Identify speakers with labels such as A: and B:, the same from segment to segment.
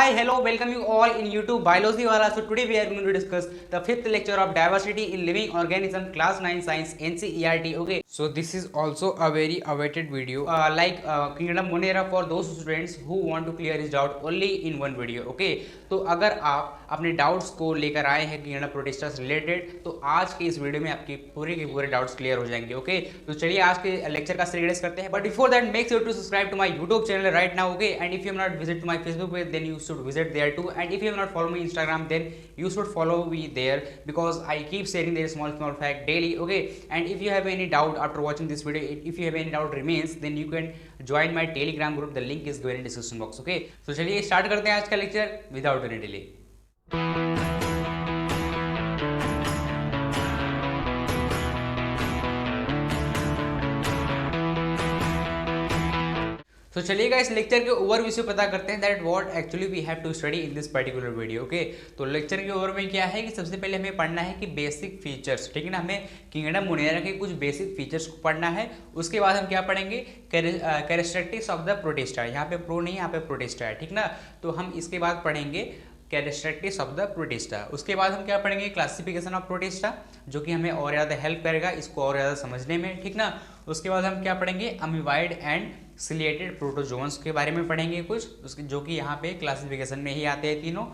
A: Hi, hello, welcome you all in YouTube Biology Wala. So today we are going to discuss the fifth lecture of diversity in living organism, class 9 science, NCERT. Okay, so this is also a very awaited video, Kingdom Monera for those students who want to clear his doubt only in one video. Okay, तो अगर आप अपने doubts को लेकर आए हैं kingdom protista से related, तो आज के इस वीडियो में आपके पूरे के पूरे डाउट्स क्लियर हो जाएंगे. ओके, तो चलिए आज के लेक्चर का स्टार्ट करते हैं. But before that make sure to subscribe to my YouTube channel right now. Okay, and if you have not visit to my Facebook page then you should visit there too, and if you have not followed me Instagram then you should follow me there because I keep sharing their small fact daily. Okay, and if you have any doubt after watching this video, if you have any doubt remains, then you can join my Telegram group. The link is given in description box. Okay, so चलिए start करते हैं आज का lecture without any delay. तो चलिएगा इस lecture के overview से पता करते हैं that what actually we have to study in this particular video. Okay, तो लेक्चर के ओवर में क्या है कि सबसे पहले हमें पढ़ना है कि बेसिक फीचर्स, ठीक है ना. हमें किंगडम मोनेरा के कुछ बेसिक फीचर्स को पढ़ना है. उसके बाद हम क्या पढ़ेंगे, कैरेक्टरिस्टिक्स ऑफ द प्रोटिस्टा. यहाँ पे प्रो नहीं, यहाँ पे प्रोटिस्टा है, ठीक ना. तो हम इसके बाद पढ़ेंगे कैरेक्टरिस्टिक्स ऑफ द प्रोटिस्टा. उसके बाद हम क्या पढ़ेंगे, क्लासिफिकेशन ऑफ प्रोटिस्टा, जो कि हमें और ज़्यादा हेल्प करेगा इसको और ज़्यादा समझने में, ठीक ना. उसके बाद हम क्या पढ़ेंगे, अमीवाइड एंड सिलिएटेड प्रोटोजोन्स के बारे में पढ़ेंगे कुछ, उसके जो कि यहाँ पे क्लासिफिकेशन में ही आते हैं तीनों.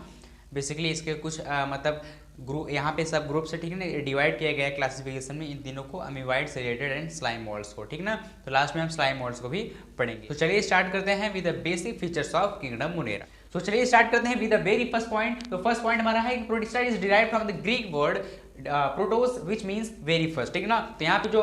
A: बेसिकली इसके कुछ मतलब ग्रुप यहाँ पे सब ग्रुप से, ठीक है ना, डिवाइड किया गया है क्लासिफिकेशन में इन तीनों को, अमीवाइड, सिलिएटेड एंड स्लाइम मोल्ड्स को, ठीक ना. तो लास्ट में हम स्लाइम मोल्ड्स को भी पढ़ेंगे. तो चलिए स्टार्ट करते हैं with the basic features of kingdom Monera. तो चलिए स्टार्ट करते हैं with the very first point. तो फर्स्ट पॉइंट हमारा है कि protista is derived from the Greek word protos which means very first, ठीक है ना. तो यहाँ पे जो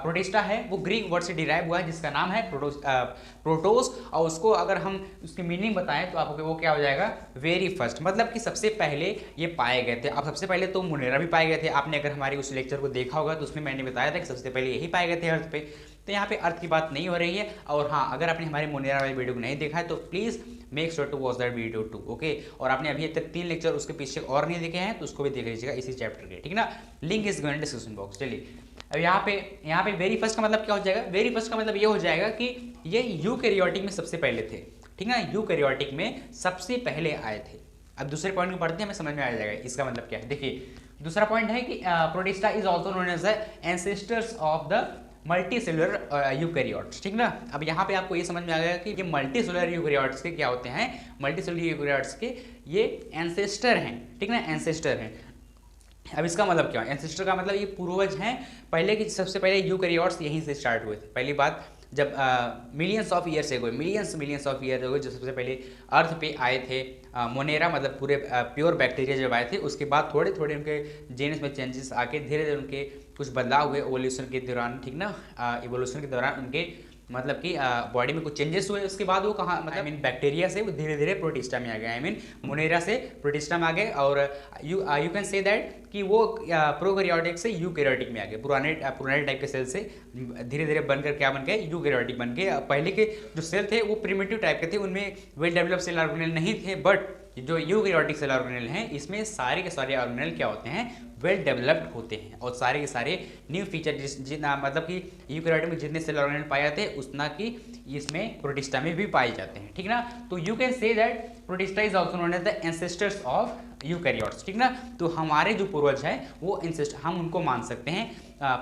A: प्रोटिस्टा है वो ग्रीक वर्ड से डिराइव हुआ है जिसका नाम है प्रोटोस. और उसको अगर हम उसकी मीनिंग बताएं तो आपको वो क्या हो जाएगा, वेरी फर्स्ट, मतलब कि सबसे पहले ये पाए गए थे. अब सबसे पहले तो मोनेरा भी पाए गए थे. आपने अगर हमारे उस लेक्चर को देखा होगा तो उसमें मैंने बताया था कि सबसे पहले यही पाए गए थे अर्थ पे. तो यहाँ पे अर्थ की बात नहीं हो रही है. और हाँ, अगर आपने हमारे मोनेरा वाली वीडियो को नहीं देखा है तो please make sure to watch that video too. Okay, और आपने अभी तक 3 लेक्चर उसके पीछे और नहीं देखे हैं तो उसको भी देख लीजिएगा इसी चैप्टर के, ठीक ना. Link is given description box. चलिए अब यहाँ पे वेरी फर्स्ट का मतलब क्या हो जाएगा, वेरी फर्स्ट का मतलब ये हो जाएगा कि ये यूकैरियोटिक में सबसे पहले थे, ठीक ना. यूकैरियोटिक में सबसे पहले आए थे. अब दूसरे पॉइंट को पढ़ते हैं, हमें समझ में आ जाएगा इसका मतलब क्या है. देखिए दूसरा पॉइंट है कि protista is also known as the ancestors of the multi cellular eukaryotes, ठीक ना. अब यहाँ पे आपको ये समझ में आ गया कि ये मल्टी सेलुलर यूकैरियोट्स के क्या होते हैं, मल्टी सेलुलर यूकैरियोट्स के ये एंसेस्टर हैं, ठीक ना, एंसेस्टर हैं. अब इसका मतलब क्या है, एंसेस्टर का मतलब ये पूर्वज हैं पहले की. सबसे पहले यूकैरियोट्स यहीं से स्टार्ट हुए थे. पहली बात जब millions of years ago, millions of year ago जो सबसे पहले अर्थ पे आए थे मोनेरा, मतलब पूरे प्योर बैक्टीरिया जब आए थे, उसके बाद थोड़े थोड़े उनके जीन्स में चेंजेस आके धीरे धीरे उनके कुछ बदलाव हुए एवोल्यूशन के दौरान, ठीक ना. एवोल्यूशन के दौरान उनके मतलब कि बॉडी में कुछ चेंजेस हुए. उसके बाद वो कहाँ, मतलब आई मीन बैक्टीरिया से वो धीरे धीरे प्रोटिस्टा में आ गए, आई मीन मोनेरा से प्रोटिस्टा में आ गए. और यू कैन से दैट कि वो प्रोकैरियोटिक से यूकैरियोटिक में आ गए. पुराने टाइप के सेल से धीरे धीरे बनकर क्या बन गए, यूकैरियोटिक बन गए. पहले के जो सेल थे वो प्रिमिटिव टाइप के थे, उनमें वेल डेवलप्ड सेल ऑर्गेनेल नहीं थे. बट जो यूकैरियोटिक सेल ऑर्गेनेल हैं इसमें सारे के सारे ऑर्गेनेल क्या होते हैं, वेल डेवलप्ड होते हैं. और सारे के सारे न्यू फीचर जितना मतलब कि यूकैरियोटिक में जितने सेल ऑर्गेनेल पाए जाते हैं उतना कि इसमें प्रोटिस्टा में भी पाए जाते हैं, ठीक ना. तो you can say that protista is also known as the ancestors of eukaryotes, ठीक ना. तो हमारे जो पूर्वज हैं वो एंसेस्टर, हम उनको मान सकते हैं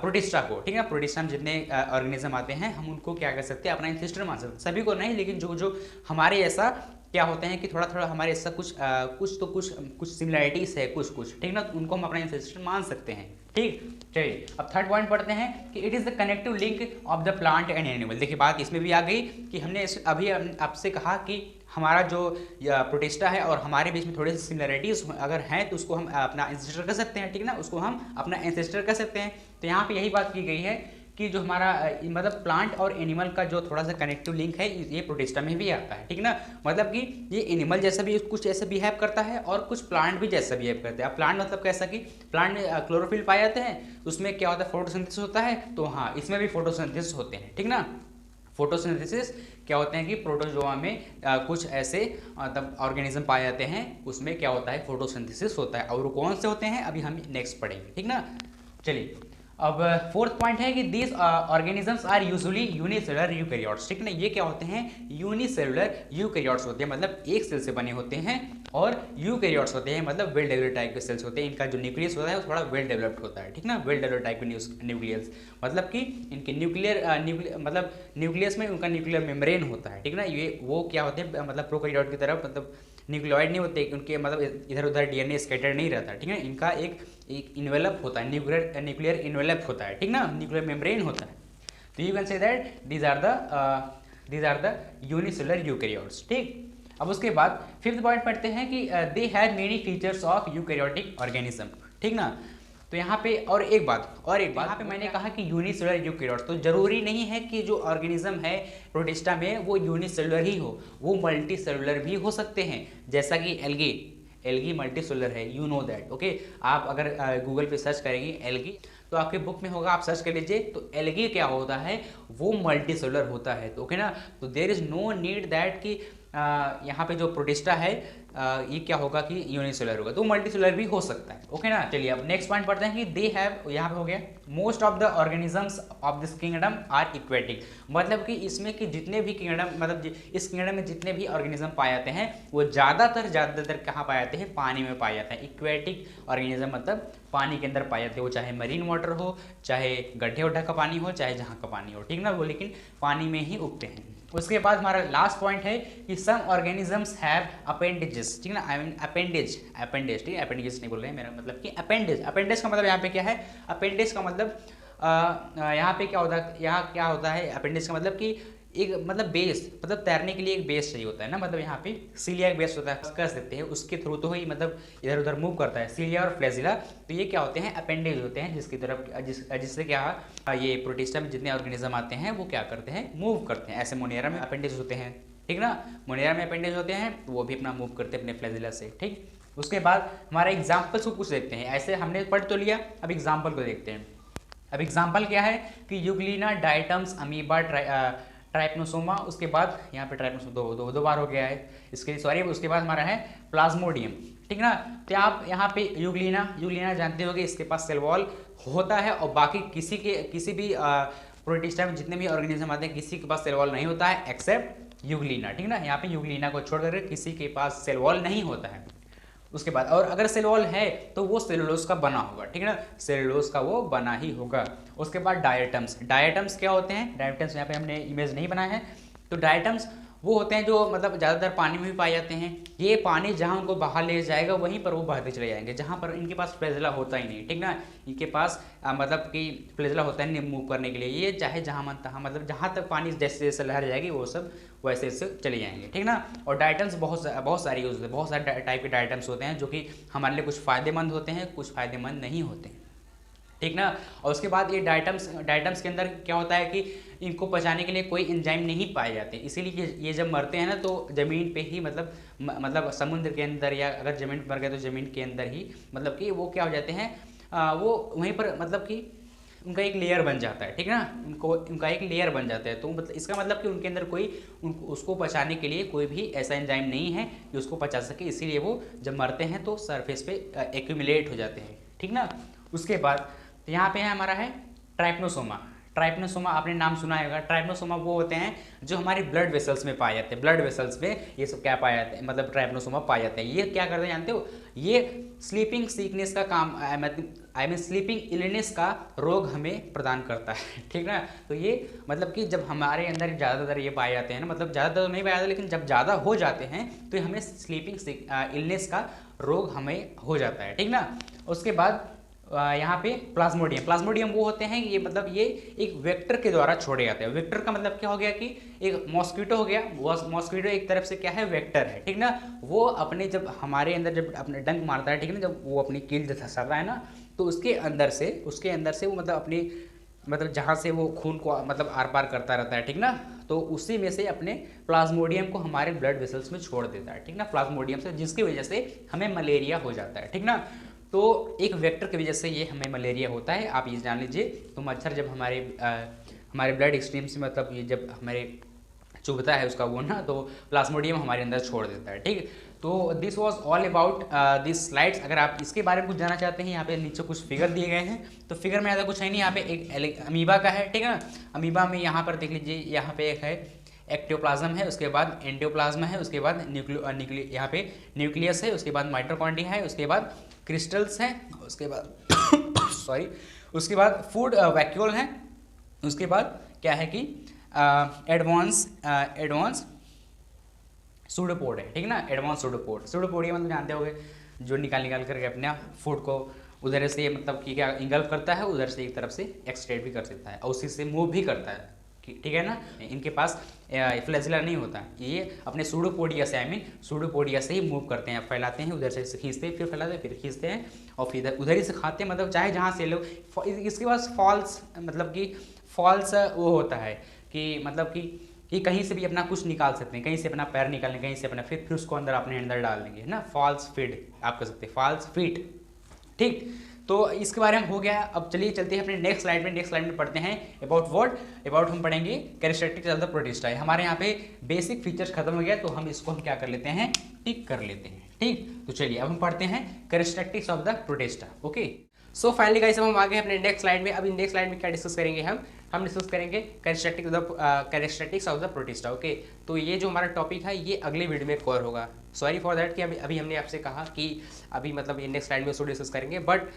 A: प्रोटिस्टा को, ठीक है. प्रोटिस्टा में जितने ऑर्गेनिज्म आते हैं हम उनको क्या कर सकते हैं, अपना एंसेस्टर मान सकते हैं. सभी को नहीं, लेकिन जो हमारे ऐसा क्या होते हैं कि थोड़ा थोड़ा हमारे ऐसा कुछ सिमिलैरिटीज है कुछ, ठीक ना. तो उनको हम अपना एंसेस्टर मान सकते हैं, ठीक. चलिए अब थर्ड पॉइंट पढ़ते हैं कि it is the connective link of the plant and animal. देखिए बात इसमें भी आ गई कि हमने अभी आपसे कहा कि हमारा जो प्रोटिस्टा है और हमारे बीच में थोड़े से सिमिलरिटीज अगर हैं तो उसको हम अपना एंसेस्टर कर सकते हैं, ठीक ना. उसको हम अपना एंसेस्टर कर सकते हैं. तो यहाँ पे यही बात की गई है कि जो हमारा मतलब प्लांट और एनिमल का जो थोड़ा सा कनेक्टिव लिंक है ये प्रोटिस्टा में भी आता है, ठीक ना. मतलब कि ये एनिमल जैसा भी कुछ ऐसा बिहेव करता है और कुछ प्लांट भी जैसा बिहेव करते हैं. अब प्लांट मतलब कैसा कि प्लांट में क्लोरोफिल पाए जाते हैं, उसमें क्या होता है, फोटोसिंथेसिस होता है. तो हाँ, इसमें भी फोटोसिंथेसिस होते हैं, ठीक ना. फोटोसिंथेसिस क्या होते हैं कि प्रोटोजोआ में कुछ ऐसे मतलब ऑर्गेनिज्म पाए जाते हैं, उसमें क्या होता है, फोटोसिंथेसिस होता है. और वो कौन से होते हैं अभी हम नेक्स्ट पढ़ेंगे, ठीक ना. चलिए अब फोर्थ पॉइंट है कि these organisms are usually unicellular eukaryotes, ठीक है ना। ये क्या होते हैं, यूनिसेलुलर यूकैरियोट्स होते हैं, मतलब एक सेल से बने होते हैं, और यूकैरियोट्स होते हैं मतलब वेल डेवलप्ड टाइप के सेल्स होते हैं। इनका जो न्यूक्लियस होता है वो थोड़ा वेल डेवलप्ड होता है, ठीक ना, वेल डेवलप्ड टाइप के न्यूक्लियस, मतलब कि इनके मतलब न्यूक्लियस में उनका न्यूक्लियर मेम्ब्रेन होता है, ठीक ना। ये वो क्या होते हैं मतलब प्रोकैरियोट की तरफ, मतलब न्यूक्लियोइड नहीं होते उनके, मतलब इधर उधर डीएनए स्कैटर नहीं रहता, ठीक है। इनका एक इन्वेलप होता है, न्यूक्लियर इन्वेलप होता है, ठीक ना, न्यूक्लियर मेम्ब्रेन होता है। तो you can say that these are the unicellular eukaryotes, ठीक। अब उसके बाद फिफ्थ पॉइंट पढ़ते हैं कि they have many features of eukaryotic organism, ठीक ना। तो यहाँ पे और एक बात यहाँ पे मैंने कहा कि यूनिसेलुलर यूकैरियोट, तो जरूरी नहीं है कि जो ऑर्गेनिज्म है प्रोटिस्टा में वो यूनिसेलुलर ही हो, वो मल्टी सेलुलर भी हो सकते हैं, जैसा कि एल्गी मल्टी सेलुलर है, यू नो दैट, ओके। आप अगर गूगल पे सर्च करेंगे एल्गी, तो आपके बुक में होगा, आप सर्च कर लीजिए, तो एल्गी क्या होता है, वो मल्टी सेलुलर होता है, तो ओके ना। तो there is no need that कि यहाँ पे जो प्रोटिस्टा है ये क्या होगा कि यूनिसेलुलर होगा, तो मल्टीसेलुलर भी हो सकता है, ओके ना। चलिए अब नेक्स्ट पॉइंट पढ़ते हैं कि दे हैव, यहाँ पे हो गया, most of the organisms of this kingdom are aquatic, मतलब कि इसमें कि जितने भी किंगडम, मतलब इस किंगडम में जितने भी ऑर्गेनिज्म पाए जाते हैं वो ज़्यादातर कहाँ पाए जाते हैं, पानी में पाए जाते हैं। इक्वेटिक ऑर्गेनिज्म मतलब पानी के अंदर पाए जाते हैं, वो चाहे मरीन वाटर हो, चाहे गड्ढे उड्ढा का पानी हो, चाहे जहाँ का पानी हो, ठीक ना, वो लेकिन पानी में ही उगते हैं। उसके बाद हमारा लास्ट पॉइंट है कि सम ऑर्गेनिजम्स हैव अपेंडेजेस, ठीक ना, आई मीन अपेंडेज, ठीक है, अपेंडेजेस नहीं बोल रहे हैं, मेरा मतलब कि अपेंडेज का मतलब यहाँ पे क्या है, अपेंडेज का मतलब यहाँ पे क्या होता है, यहाँ क्या होता है अपेंडेज का मतलब कि एक मतलब बेस, मतलब तैरने के लिए एक बेस चाहिए होता है ना, मतलब यहाँ पे सिलिया एक बेस होता है, कह सकते हैं, उसके थ्रू तो ही मतलब इधर उधर मूव करता है, सिलिया और फ्लैजिला, तो ये क्या होते हैं, अपेंडेज होते हैं, जिसकी तरफ जिससे क्या ये प्रोटिस्टा में जितने ऑर्गेनिज्म आते हैं वो क्या करते हैं, मूव करते हैं। ऐसे मोनेरा में अपेंडेज होते हैं, ठीक ना, मोनेरा में अपेंडेज होते हैं, तो वो भी अपना मूव करते हैं अपने फ्लैजिला से, ठीक। उसके बाद हमारा एग्जाम्पल्स को कुछ देखते हैं, ऐसे हमने पढ़ तो लिया, अब एग्जाम्पल को देखते हैं। अब एग्जाम्पल क्या है कि यूग्लिना, डायटम्स, अमीबा, ट्राइपनोसोमा, उसके बाद यहाँ पे ट्राइपनोसोमा दो बार हो गया है, इसके सॉरी। उसके बाद हमारा है प्लाज्मोडियम, ठीक ना। तो आप यहाँ पे यूग्लिना जानते होंगे, इसके पास सेल वॉल होता है, और बाकी किसी भी प्रोटिस्टा में जितने भी ऑर्गेनिज्म आते हैं किसी के पास सेल वॉल नहीं होता है एक्सेप्ट यूग्लिना, ठीक ना। यहाँ पे यूग्लिना को छोड़कर किसी के पास सेल वॉल नहीं होता है। उसके बाद और अगर सेल वॉल है तो वो सेलुलोज का बना होगा, ठीक है ना, सेलुलोज का वो बना ही होगा। उसके बाद डायटम्स क्या होते हैं, डायटम्स यहाँ पे हमने इमेज नहीं बनाया है, तो डायटम्स वो होते हैं जो मतलब ज़्यादातर पानी में भी पाए जाते हैं। ये पानी जहाँ उनको बाहर ले जाएगा वहीं पर वो बहते चले जाएंगे, जहाँ पर इनके पास फ्लैजिला होता ही नहीं, ठीक ना। इनके पास मतलब कि फ्लैजिला होता ही नहीं मूव करने के लिए, ये चाहे जहाँ मन तहाँ मतलब जहाँ तक पानी जैसे जैसे लहर जाएगी वो सब वैसे वैसे चले जाएंगे, ठीक ना। और डायटम्स बहुत सारे यूज होते हैं, बहुत सारे टाइप के डायटम्स होते हैं जो कि हमारे लिए कुछ फ़ायदेमंद होते हैं, कुछ फ़ायदेमंद नहीं होते हैं, ठीक ना। और उसके बाद ये डायटम्स के अंदर क्या होता है कि इनको पचाने के लिए कोई एंजाइम नहीं पाए जाते, इसीलिए ये जब मरते हैं ना तो ज़मीन पे ही मतलब समुद्र के अंदर, या अगर ज़मीन पर मर गए तो ज़मीन के अंदर ही मतलब कि वो क्या हो जाते हैं, वो वहीं पर मतलब कि उनका एक लेयर बन जाता है, ठीक है ना, उनका एक लेयर बन जाता है। तो मतलब इसका मतलब कि उनके अंदर कोई उसको पचाने के लिए कोई भी ऐसा एंजाइम नहीं है कि उसको पचा सके, इसीलिए वो जब मरते हैं तो सरफेस पे एक्यूमुलेट हो जाते हैं, ठीक ना। उसके बाद तो यहाँ पे है हमारा है ट्राइपनोसोमा आपने नाम सुना होगा। ट्राइपनोसोमा वो होते हैं जो हमारे ब्लड वेसल्स में पाए जाते हैं, ब्लड वेसल्स में ये सब क्या पाए जाते हैं, मतलब ट्राइपनोसोमा पाए जाते हैं। ये क्या करते हैं जानते हो, ये स्लीपिंग सिकनेस का काम, आई मीन स्लीपिंग इलनेस का रोग हमें प्रदान करता है, ठीक ना। तो ये मतलब कि जब हमारे अंदर ज़्यादातर ये पाए जाते हैं ना, मतलब ज़्यादातर तो नहीं पाए जाते लेकिन जब ज़्यादा हो जाते हैं तो हमें स्लीपिंग इलनेस का रोग हमें हो जाता है, ठीक ना। उसके बाद यहाँ पे प्लाज्मोडियम वो होते हैं ये मतलब ये एक वेक्टर के द्वारा छोड़े जाते हैं। वेक्टर का मतलब क्या हो गया कि एक मॉस्किटो हो गया, वो मॉस्किटो एक तरफ से क्या है, वेक्टर है, ठीक ना। वो अपने जब हमारे अंदर जब अपने डंक मारता है, ठीक है ना, जब वो अपनी कील धंसाता है ना, तो उसके अंदर से वो मतलब अपनी मतलब जहाँ से वो खून को मतलब आर पार करता रहता है, ठीक ना, तो उसी में से अपने प्लाज्मोडियम को हमारे ब्लड वेसल्स में छोड़ देता है, ठीक ना, प्लाज्मोडियम से, जिसकी वजह से हमें मलेरिया हो जाता है, ठीक ना। तो एक वेक्टर की वजह से ये हमें मलेरिया होता है, आप ये जान लीजिए। तो मच्छर जब हमारे ब्लड स्ट्रीम से मतलब ये जब हमारे चुभता है उसका वो ना, तो प्लाज्मोडियम हमारे अंदर छोड़ देता है, ठीक। तो this was all about this slides. अगर आप इसके बारे में कुछ जानना चाहते हैं, यहाँ पे नीचे कुछ फिगर दिए गए हैं, तो फिगर में ज़्यादा कुछ है नहीं, यहाँ पे एक अमीबा का है, ठीक है ना। अमीबा में यहाँ पर देख लीजिए, यहाँ पे एक है एक्टोप्लाज्म है, उसके बाद एंडोप्लाज्म है, उसके बाद यहाँ पे न्यूक्लियस है, उसके बाद माइटोकॉन्ड्रिया है, उसके बाद क्रिस्टल्स हैं, उसके बाद सॉरी, उसके बाद फूड वैक्यूल है, उसके बाद क्या है कि एडवांस सूडोपोड है, ठीक है ना। एडवांस सूडोपोड ये मतलब जानते होंगे, जो निकाल करके अपने फूड को उधर से मतलब कि क्या इंगल्फ करता है, उधर से एक तरफ से एक्सट्रैक्ट भी कर सकता है और उसी से मूव भी करता है, ठीक है ना। इनके पास फ्लैजिला नहीं होता, ये अपने सूडोपोडिया से सूडोपोडिया से ही मूव करते हैं, फैलाते हैं, उधर से खींचते हैं, फिर फैलाते हैं, फिर खींचते हैं और फिर उधर ही से खाते हैं, मतलब चाहे जहाँ से लोग। इसके पास फॉल्स मतलब कि फॉल्स वो होता है कि मतलब कि कहीं से भी अपना कुछ निकाल सकते हैं, कहीं से अपना पैर निकालें, कहीं से अपना फिर उसको अंदर अपने अंदर डाल देंगे, है ना। फॉल्स फीड आप कर सकते हैं, फॉल्स फीड, ठीक। तो इसके बारे में हो गया। अब चलिए चलते हैं अपने नेक्स्ट स्लाइड में पढ़ते हैं अबाउट हम पढ़ेंगे कैरेक्टरिस्टिक्स ऑफ द प्रोटिस्टा। हमारे यहाँ पे बेसिक फीचर्स खत्म हो गया, तो हम इसको हम क्या कर लेते हैं, टिक कर लेते हैं, ठीक। तो चलिए अब हम पढ़ते हैं characteristics of the protista. Okay, so finally guys हम आ गए अपने नेक्स्ट स्लाइड में। अब इन नेक्स्ट स्लाइड में क्या डिस्कस करेंगे, हम डिस्कस करेंगे characteristics of the protista. Okay, तो ये जो हमारा टॉपिक है ये अगले वीडियो में कवर होगा। सॉरी फॉर दैट कि अभी हमने आपसे कहा कि अभी मतलब ये नेक्स्ट स्लाइड में उसको डिस्कस करेंगे, बट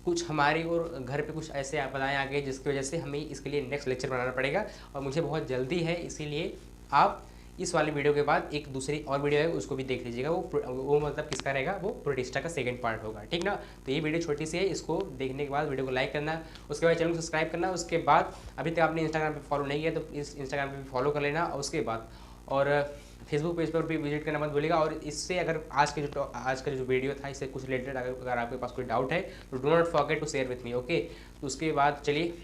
A: कुछ हमारी और घर पे कुछ ऐसे आपदाएं आ गई जिसकी वजह से हमें इसके लिए नेक्स्ट लेक्चर बनाना पड़ेगा और मुझे बहुत जल्दी है, इसीलिए आप इस वाले वीडियो के बाद एक दूसरी और वीडियो है उसको भी देख लीजिएगा। वो मतलब किसका रहेगा, वो प्रोटिस्टा का सेकंड पार्ट होगा, ठीक ना। तो ये वीडियो छोटी सी है, इसको देखने के बाद वीडियो को लाइक करना, उसके बाद चैनल को सब्सक्राइब करना। उसके बाद अभी तक आपने इंस्टाग्राम पे फॉलो नहीं किया तो इस इंस्टाग्राम पे भी फॉलो कर लेना, और उसके बाद और फेसबुक पेज पर भी विजिट करना मत भूलिएगा। और इससे अगर आज का जो वीडियो था इससे कुछ रिलेटेड अगर आपके पास कोई डाउट है तो do not forget to share with me. Okay, तो उसके बाद चलिए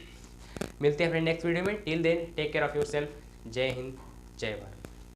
A: मिलते हैं अपने नेक्स्ट वीडियो में। Till then take care of yourself. जय हिंद, जय भारत।